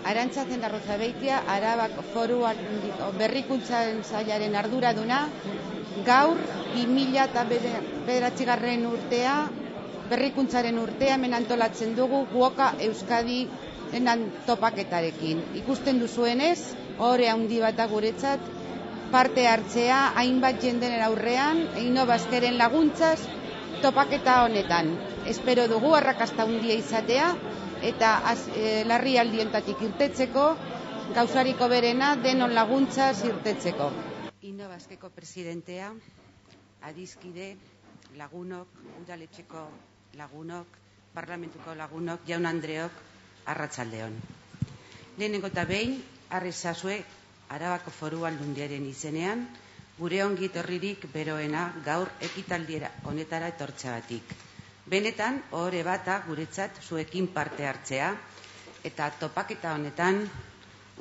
Arantza Zendarruzabeitia, Arabako Foru Berrikuntzaren Sailaren arduraduna, gaur 2009 urtea, berrikuntzaren urtea hemen antolatzen dugu Woka Euskadi topaketarekin. Ikusten duzuenez, ohore handi bat da guretzat, parte hartzea hainbat jenderen aurrean, Innobasqueren laguntzaz, topaketa honetan. Espero dugu arrakasta handia izatea, eta larrialdi honetatik irtetzeko, gauzariko berena denon laguntzaz irtetzeko. Innobasqueko presidentea, adiskide, lagunok, udaletxeko lagunok, parlamentuko lagunok, jaun Andreok, arratsaldeon. Lehenengo eta behin, arrezazue Arabako Foru Aldundiaren izenean, gure ongi etorririk beroena gaur ekitaldiera honetara etortzeagatik. Benetan, ohore bata guretzat zuekin parte hartzea, eta topaketa honetan,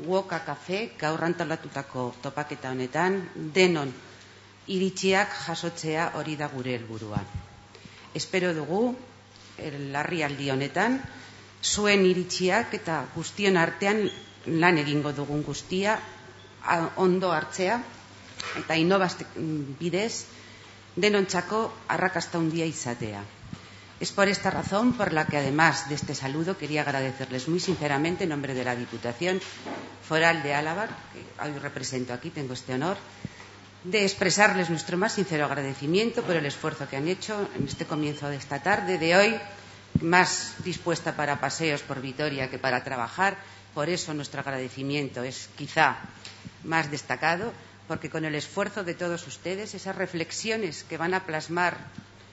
Woka Cafe, gaur antolatutako topaketa honetan, denon iritziak jasotzea hori da gure helburua. Espero dugu, larrialdi honetan, zuen iritziak eta guztion artean lan egingo dugun guztia ondo hartzea, eta Innobasque bidez denontzako arrakasta handia izatea. Es por esta razón por la que, además de este saludo, quería agradecerles muy sinceramente en nombre de la Diputación Foral de Álava, que hoy represento aquí, tengo este honor, de expresarles nuestro más sincero agradecimiento por el esfuerzo que han hecho en este comienzo de esta tarde, de hoy, más dispuesta para paseos por Vitoria que para trabajar. Por eso nuestro agradecimiento es quizá más destacado, porque con el esfuerzo de todos ustedes, esas reflexiones que van a plasmar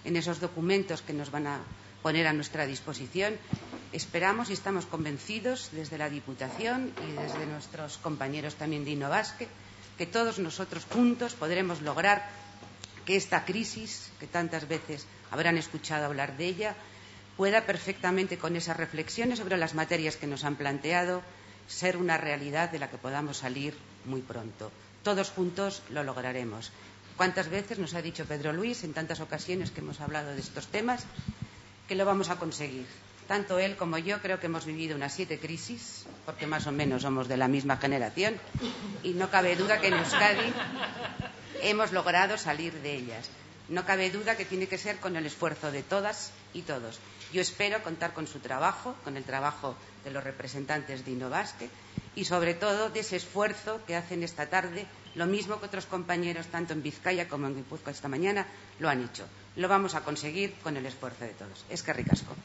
en esos documentos que nos van a poner a nuestra disposición, esperamos y estamos convencidos desde la Diputación y desde nuestros compañeros también de Innobasque, que todos nosotros juntos podremos lograr que esta crisis, que tantas veces habrán escuchado hablar de ella, pueda perfectamente, con esas reflexiones sobre las materias que nos han planteado, ser una realidad de la que podamos salir muy pronto. Todos juntos lo lograremos. ¿Cuántas veces nos ha dicho Pedro Luis, en tantas ocasiones que hemos hablado de estos temas, que lo vamos a conseguir? Tanto él como yo creo que hemos vivido unas 7 crisis, porque más o menos somos de la misma generación, y no cabe duda que en Euskadi hemos logrado salir de ellas. No cabe duda que tiene que ser con el esfuerzo de todas y todos. Yo espero contar con su trabajo, con el trabajo de los representantes de Innobasque y sobre todo de ese esfuerzo que hacen esta tarde, lo mismo que otros compañeros tanto en Vizcaya como en Guipúzcoa esta mañana lo han hecho. Lo vamos a conseguir con el esfuerzo de todos. Eskerrik asko.